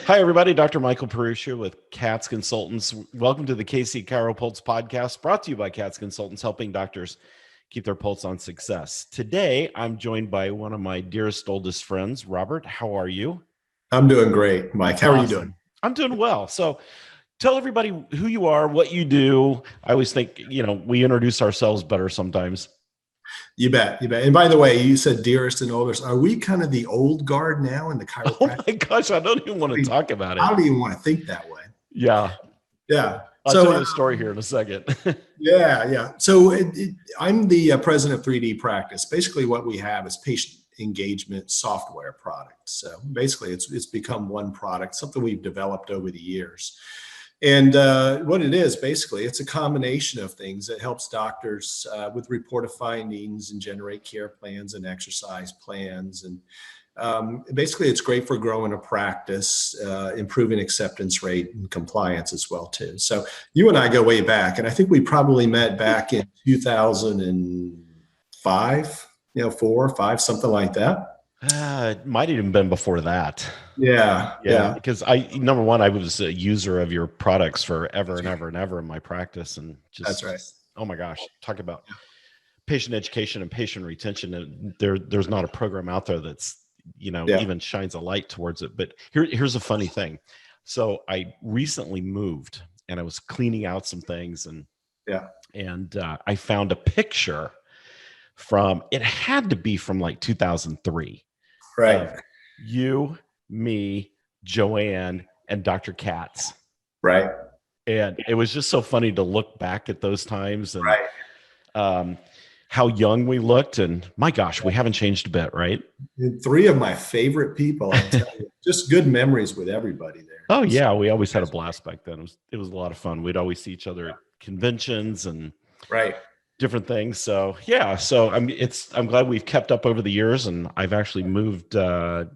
Hi, everybody. Dr. Michael Perusich with CATS Consultants. Welcome to the KC CHIROPulse podcast, brought to you by CATS Consultants, helping doctors keep their pulse on success. Today, I'm joined by one of my dearest, oldest friends, Robert. How are you? I'm doing great, Mike. How are you doing? I'm doing well. So tell everybody who you are, what you do. I always think, we introduce ourselves better sometimes. You bet. You bet. And by the way, you said dearest and oldest. Are we kind of the old guard now in the Oh chiropractic? my gosh, I don't even want to talk about it. I don't even want to think that way. Yeah. Yeah. I'll tell you the story here in a second. Yeah. So I'm the president of 3D Practice. Basically, what we have is patient engagement software product. So basically, it's become one product, something we've developed over the years. And what it is, basically, it's a combination of things that helps doctors with report of findings and generate care plans and exercise plans. And basically, it's great for growing a practice, improving acceptance rate and compliance as well, too. So you and I go way back, and I think we probably met back in 2005, 4 or 5, something like that. It might have even been before that. Yeah. Because number one, I was a user of your products forever and ever and ever in my practice, and That's right. Oh my gosh, talk about patient education and patient retention. And there's not a program out there that's even shines a light towards it. But here's a funny thing. So I recently moved, and I was cleaning out some things, and I found a picture it had to be from like 2003. Right. You, me, Joanne, and Dr. Katz. Right. And it was just so funny to look back at those times and how young we looked. And my gosh, we haven't changed a bit, right? And 3 of my favorite people, I'll tell you, just good memories with everybody there. Oh yeah, we always had a blast back then. It was a lot of fun. We'd always see each other at conventions and different things. So yeah, I'm glad we've kept up over the years, and I've actually moved a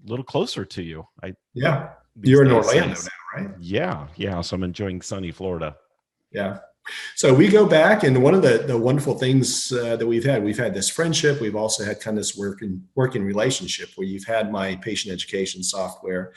little closer to you. You're in Orlando now, right? Yeah. So I'm enjoying sunny Florida. Yeah. So we go back, and one of the wonderful things that we've had this friendship. We've also had kind of this working relationship where you've had my patient education software,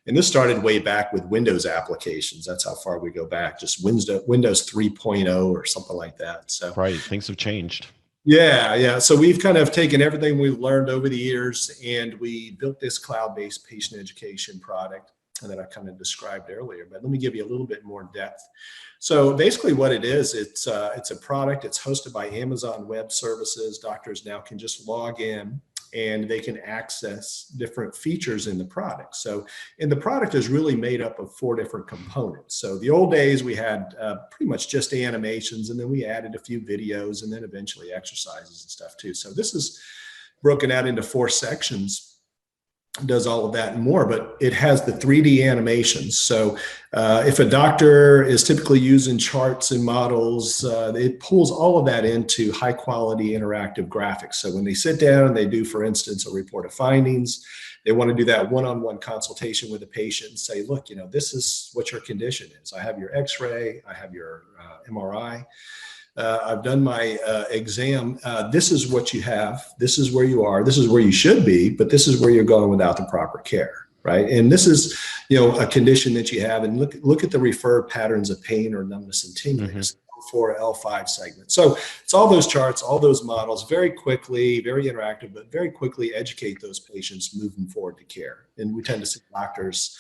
and this started way back with Windows applications. That's how far we go back, just Windows 3.0 or something like that. So right, things have changed. Yeah. So we've kind of taken everything we've learned over the years, and we built this cloud-based patient education product that I kind of described earlier. But let me give you a little bit more depth. So basically what it is, it's a product. It's hosted by Amazon Web Services. Doctors now can just log in, and they can access different features in the product. And the product is really made up of 4 different components. So the old days, we had pretty much just animations, and then we added a few videos, and then eventually exercises and stuff too. So this is broken out into 4 sections. Does all of that and more, but it has the 3D animations. So if a doctor is typically using charts and models, it pulls all of that into high quality interactive graphics. So when they sit down and they do, for instance, a report of findings, they want to do that one-on-one consultation with the patient and say, look, this is what your condition is. I have your x-ray, I have your MRI. I've done my exam. This is what you have. This is where you are. This is where you should be, but this is where you're going without the proper care, right? And this is, a condition that you have. And look at the referred patterns of pain or numbness and tingling. L4, L5 segment. So it's all those charts, all those models, very quickly, very interactive, but very quickly educate those patients moving forward to care. And we tend to see doctors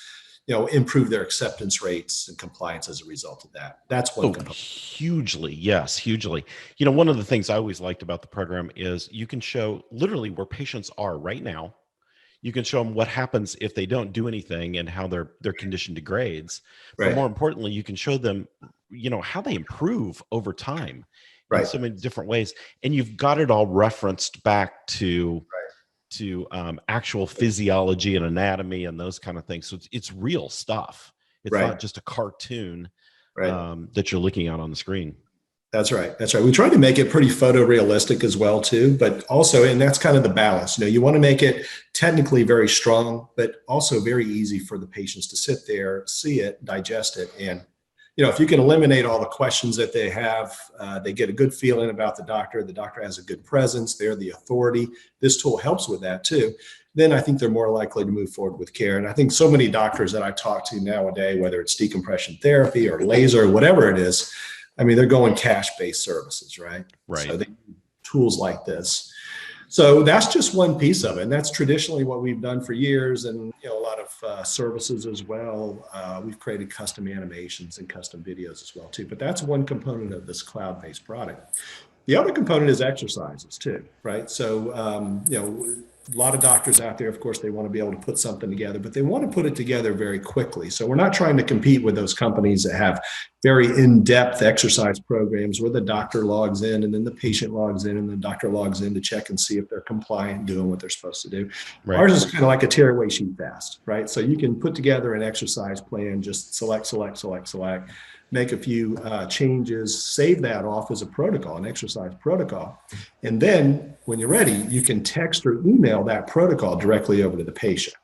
improve their acceptance rates and compliance as a result of that. That's one component. Hugely. Yes, hugely. One of the things I always liked about the program is you can show literally where patients are right now. You can show them what happens if they don't do anything and how their condition degrades. But more importantly, you can show them, how they improve over time in so many different ways. And you've got it all referenced back to actual physiology and anatomy and those kind of things. So it's real stuff. It's not just a cartoon that you're looking at on the screen. That's right. We try to make it pretty photorealistic as well too, but also, and that's kind of the balance. You want to make it technically very strong, but also very easy for the patients to sit there, see it, digest it, and if you can eliminate all the questions that they have, they get a good feeling about the doctor. The doctor has a good presence. They're the authority. This tool helps with that too. Then I think they're more likely to move forward with care. And I think so many doctors that I talk to nowadays, whether it's decompression therapy or laser, whatever it is, I mean, they're going cash-based services, right? Right. So they need tools like this. So that's just one piece of it. And that's traditionally what we've done for years. And, a lot of services as well. We've created custom animations and custom videos as well too. But that's one component of this cloud-based product. The other component is exercises too, right? So, a lot of doctors out there, of course, they want to be able to put something together, but they want to put it together very quickly. So we're not trying to compete with those companies that have very in-depth exercise programs where the doctor logs in and then the patient logs in and the doctor logs in to check and see if they're compliant, doing what they're supposed to do. Right. Ours is kind of like a tearaway sheet fast, right? So you can put together an exercise plan, just select, make a few changes, save that off as a protocol, an exercise protocol. And then when you're ready, you can text or email that protocol directly over to the patient.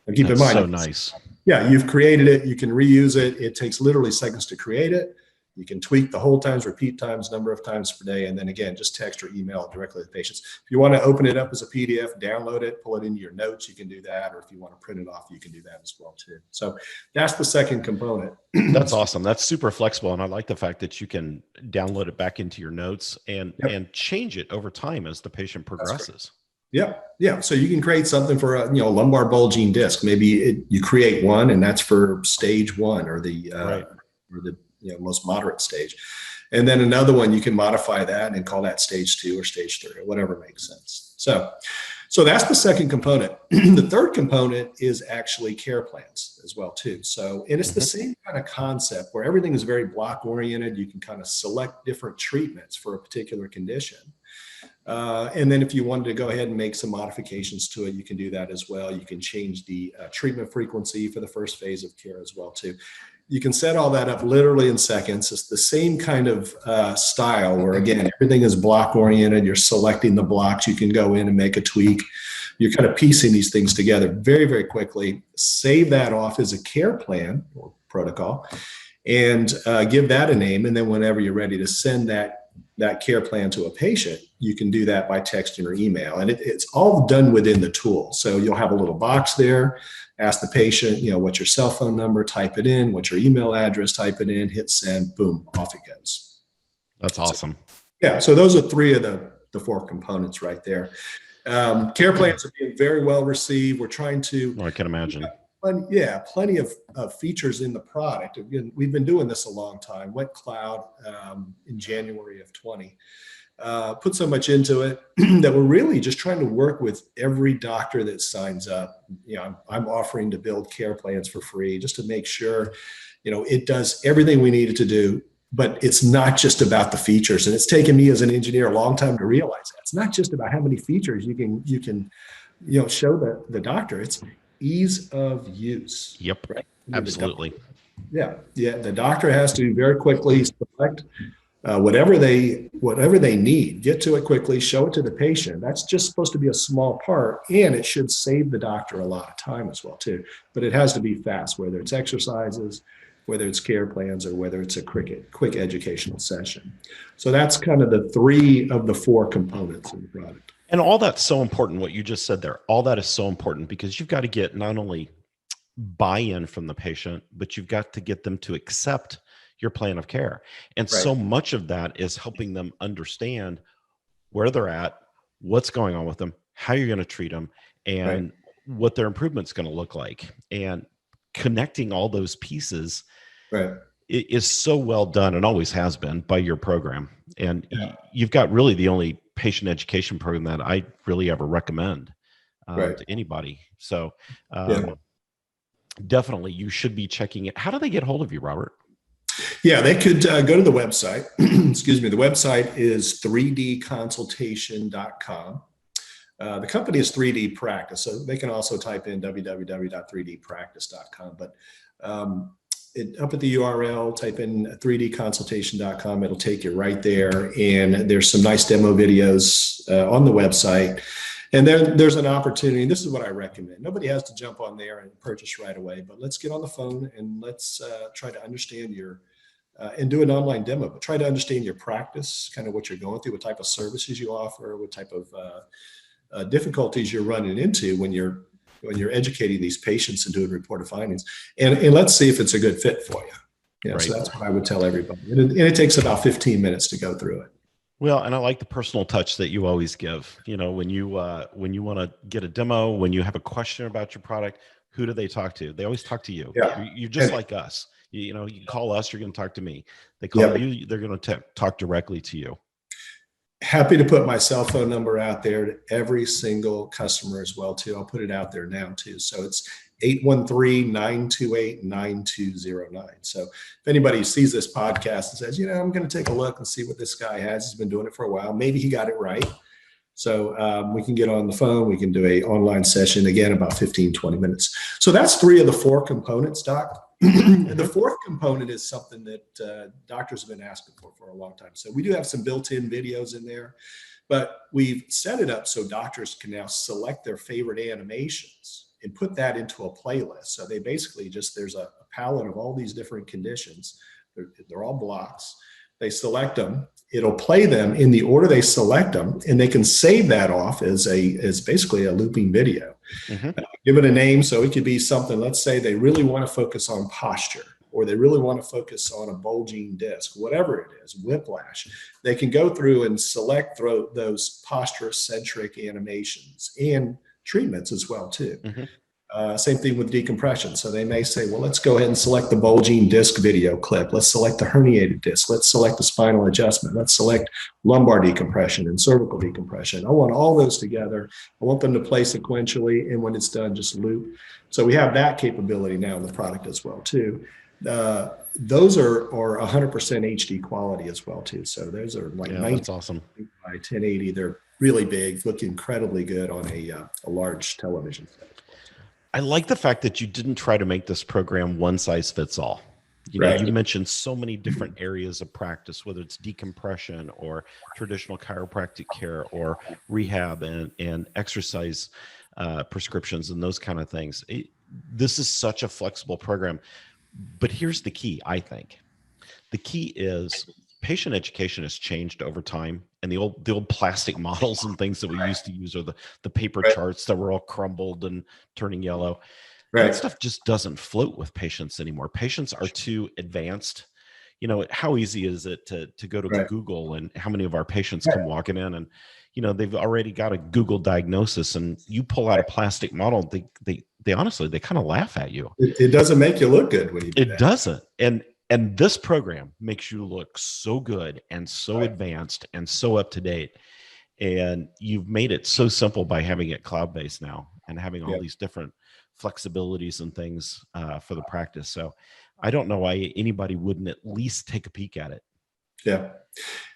And keep in mind, so nice. Yeah, you've created it, you can reuse it. It takes literally seconds to create it. You can tweak the hold times, repeat times, number of times per day, and then again, just text or email it directly to the patients. If you want to open it up as a PDF, download it, pull it into your notes, you can do that. Or if you want to print it off, you can do that as well too. So that's the second component. That's awesome. That's super flexible. And I like the fact that you can download it back into your notes and change it over time as the patient progresses. Yeah. So you can create something for a lumbar bulging disc. Maybe you create one, and that's for stage 1 or the most moderate stage, and then another one you can modify that and call that stage 2 or stage 3 or whatever makes sense. So that's the second component. The third component is actually care plans as well too. So, and it's the same kind of concept where everything is very block oriented. You can kind of select different treatments for a particular condition. And then if you wanted to go ahead and make some modifications to it, you can do that as well. You can change the treatment frequency for the first phase of care as well too. You can set all that up literally in seconds. It's the same kind of style where, again, everything is block oriented. You're selecting the blocks. You can go in and make a tweak. You're kind of piecing these things together very, very quickly. Save that off as a care plan or protocol and give that a name. And then whenever you're ready to send that care plan to a patient, you can do that by texting or email. And it's all done within the tool. So you'll have a little box there. Ask the patient, what's your cell phone number, type it in, what's your email address, type it in, hit send, boom, off it goes. That's awesome. So those are 3 of the 4 components right there. Care plans are being very well received. We're trying to. I can imagine. Plenty of features in the product. Again, we've been doing this a long time. Went cloud in January of 20. Put so much into it that we're really just trying to work with every doctor that signs up. I'm offering to build care plans for free just to make sure, it does everything we need it to do, but it's not just about the features. And it's taken me as an engineer a long time to realize that. It's not just about how many features you can show the doctor. It's ease of use. Yep. Right? Absolutely. The doctor has to very quickly select whatever they need, get to it quickly, show it to the patient. That's just supposed to be a small part, and it should save the doctor a lot of time as well too. But it has to be fast, whether it's exercises, whether it's care plans, or whether it's a quick educational session. So that's kind of the 3 of the 4 components of the product. And all that's so important, what you just said there. All that is so important because you've got to get not only buy-in from the patient, but you've got to get them to accept your plan of care. And so much of that is helping them understand where they're at, what's going on with them, how you're going to treat them, and what their improvement's going to look like. And connecting all those pieces is so well done and always has been by your program. And you've got really the only patient education program that I really ever recommend to anybody. So definitely you should be checking it. How do they get hold of you, Robert? Yeah, they could go to the website. Excuse me. The website is 3dconsultation.com. The company is 3D Practice, so they can also type in www.3dpractice.com. But up at the URL, type in 3dconsultation.com. It'll take you right there. And there's some nice demo videos on the website. And then there's an opportunity. This is what I recommend. Nobody has to jump on there and purchase right away, but let's get on the phone and let's try to understand your and do an online demo, but try to understand your practice, kind of what you're going through, what type of services you offer, what type of difficulties you're running into when you're educating these patients and doing reported findings, and let's see if it's a good fit for you. Right. So that's what I would tell everybody. And it takes about 15 minutes to go through it. Well, and I like the personal touch that you always give. When you want to get a demo, when you have a question about your product, who do they talk to? They always talk to you. Yeah. You're just like us. You call us, you're going to talk to me. They call you, they're going to talk directly to you. Happy to put my cell phone number out there to every single customer as well, too. I'll put it out there now, too. So it's 813-928-9209. So if anybody sees this podcast and says, I'm going to take a look and see what this guy has. He's been doing it for a while. Maybe he got it right. So we can get on the phone. We can do a online session, again, about 15, 20 minutes. So that's 3 of the 4 components, Doc. The 4th component is something that doctors have been asking for a long time. So we do have some built-in videos in there, but we've set it up so doctors can now select their favorite animations and put that into a playlist. So they basically there's a palette of all these different conditions. They're all blocks. They select them. It'll play them in the order they select them, and they can save that off as basically a looping video. Give it a name. So it could be something, let's say they really want to focus on posture, or they really want to focus on a bulging disc, whatever it is, whiplash. They can go through and select those posture-centric animations and treatments as well, too. Same thing with decompression. So they may say, well, let's go ahead and select the bulging disc video clip. Let's select the herniated disc. Let's select the spinal adjustment. Let's select lumbar decompression and cervical decompression. I want all those together. I want them to play sequentially, and when it's done, just loop. So we have that capability now in the product as well, too. Those are 100% HD quality as well, too. So those are like that's awesome. By 1080. They're really big, look incredibly good on a large television set. I like the fact that you didn't try to make this program one size fits all. You mentioned so many different areas of practice, whether it's decompression or traditional chiropractic care or rehab and exercise prescriptions and those kind of things. This is such a flexible program. But here's the key, I think. The key is patient education has changed over time, and the old plastic models and things that we used to use, or the paper charts that were all crumbled and turning yellow. That stuff just doesn't float with patients anymore. Patients are too advanced. How easy is it to go to Google, and how many of our patients come walking in and they've already got a Google diagnosis, and you pull out a plastic model, they honestly, they kind of laugh at you. It doesn't make you look good when you do that. It doesn't. And this program makes you look so good and so advanced and so up to date. And you've made it so simple by having it cloud-based now and having all these different flexibilities and things for the practice. So I don't know why anybody wouldn't at least take a peek at it. Yeah.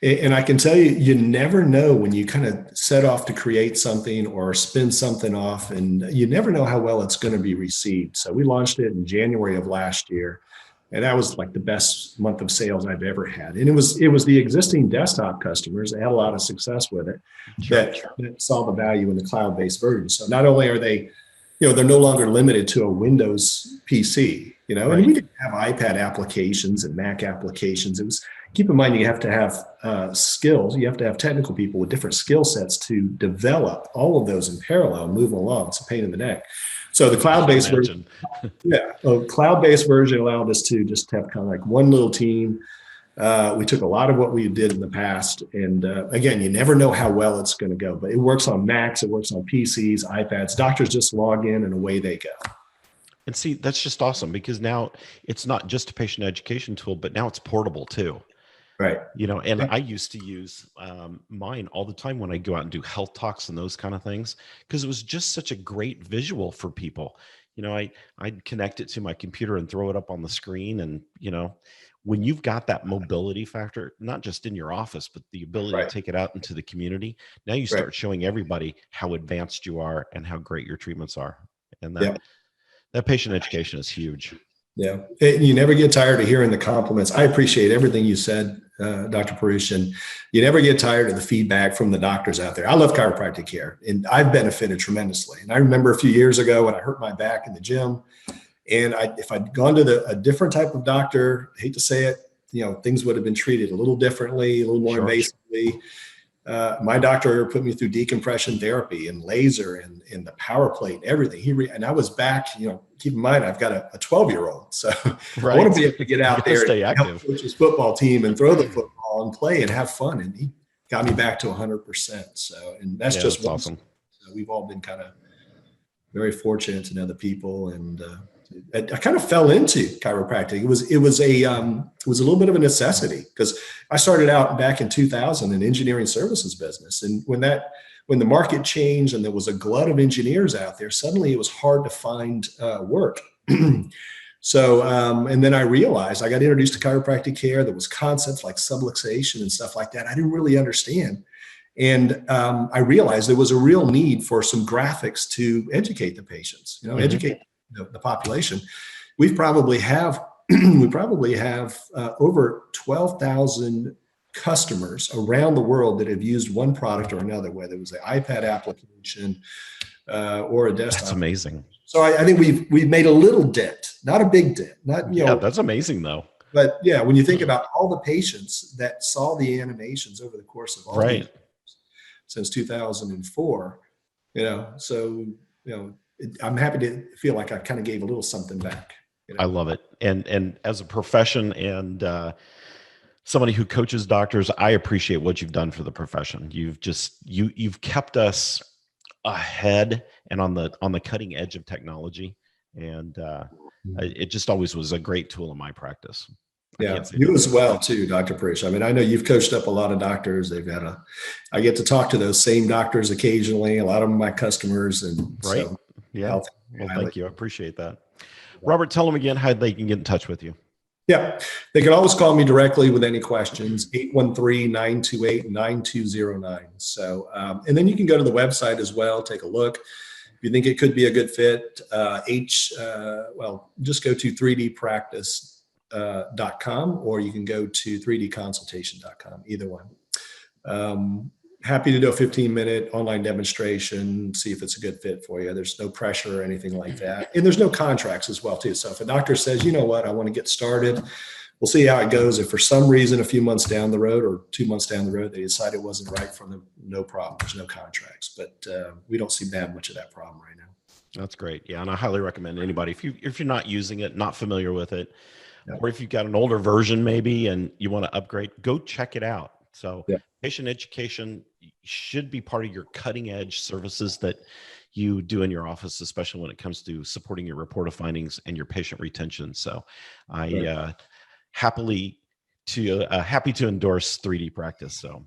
And I can tell you, you never know when you kind of set off to create something or spin something off, and you never know how well it's going to be received. So we launched it in January of last year. And that was like the best month of sales I've ever had. And it was the existing desktop customers that had a lot of success with it that saw the value in the cloud-based version. So not only are they, they're no longer limited to a Windows PC, and we didn't have iPad applications and Mac applications. Keep in mind, you have to have skills. You have to have technical people with different skill sets to develop all of those in parallel and move them along. It's a pain in the neck. So the cloud-based version, cloud-based version allowed us to just have kind of like one little team. We took a lot of what we did in the past, and again, you never know how well it's going to go. But it works on Macs, it works on PCs, iPads. Doctors just log in and away they go. And see, that's just awesome, because now it's not just a patient education tool, but now it's portable too. Right. And I used to use mine all the time when I go out and do health talks and those kind of things, because it was just such a great visual for people. I'd connect it to my computer and throw it up on the screen. And, when you've got that mobility factor, not just in your office, but the ability to take it out into the community, now you start showing everybody how advanced you are and how great your treatments are. And that patient education is huge. Yeah. You never get tired of hearing the compliments. I appreciate everything you said, Dr. Perusich, and you never get tired of the feedback from the doctors out there. I love chiropractic care, and I've benefited tremendously. And I remember a few years ago when I hurt my back in the gym, and if I'd gone to a different type of doctor, I hate to say it, things would have been treated a little differently, a little more invasively. My doctor put me through decompression therapy and laser and the power plate and everything. And I was back, keep in mind, I've got a 12-year-old. So I want to be able to get out there stay and active. help coach his football team and throw the football and play and have fun. And he got me back to 100%. So, and that's just awesome. So we've all been kind of very fortunate to know the people. And I kind of fell into chiropractic. It was a little bit of a necessity because I started out back in 2000 in engineering services business. And when the market changed and there was a glut of engineers out there, suddenly it was hard to find work. So, and then I realized I got introduced to chiropractic care. There was concepts like subluxation and stuff like that I didn't really understand. And I realized there was a real need for some graphics to educate the patients, educate the population. We probably have over 12,000 customers around the world that have used one product or another, whether it was the iPad application or a desktop. That's amazing. So I think we've made a little dent, not a big dent. That's amazing though. But yeah, when you think about all the patients that saw the animations over the course of all the years, since 2004, I'm happy to feel like I kind of gave a little something back. I love it. And as a profession and somebody who coaches doctors, I appreciate what you've done for the profession. You've kept us ahead and on the cutting edge of technology. And it just always was a great tool in my practice. Yeah, you as well too, Dr. Perusich. I mean, I know you've coached up a lot of doctors. I get to talk to those same doctors occasionally. A lot of them are my customers. And right. So, yeah. Well, thank you. I appreciate that. Robert, tell them again how they can get in touch with you. Yeah, they can always call me directly with any questions, 813-928-9209. So, and then you can go to the website as well, take a look. If you think it could be a good fit, just go to 3dpractice.com or you can go to 3dconsultation.com, either one. Happy to do a 15-minute online demonstration, see if it's a good fit for you. There's no pressure or anything like that. And there's no contracts as well too. So if a doctor says, you know what, I want to get started, we'll see how it goes. If for some reason, a few months down the road or 2 months down the road, they decide it wasn't right for them, no problem. There's no contracts, but we don't seem to have much of that problem right now. That's great. Yeah. And I highly recommend anybody, if you're not using it, not familiar with it, or if you've got an older version maybe and you want to upgrade, go check it out. So patient education should be part of your cutting edge services that you do in your office, especially when it comes to supporting your report of findings and your patient retention. So I happy to endorse 3D Practice. So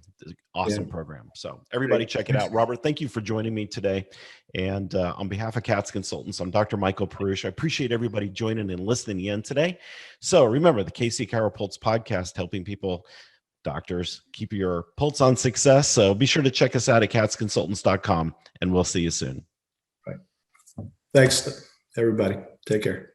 awesome program. So everybody check it out. Robert, thank you for joining me today. And on behalf of CATS Consultants, I'm Dr. Michael Perusich. I appreciate everybody joining and listening in today. So remember the KC CHIROPulse podcast, helping people, doctors, keep your pulse on success. So be sure to check us out at catsconsultants.com and we'll see you soon. Right. Thanks, everybody. Take care.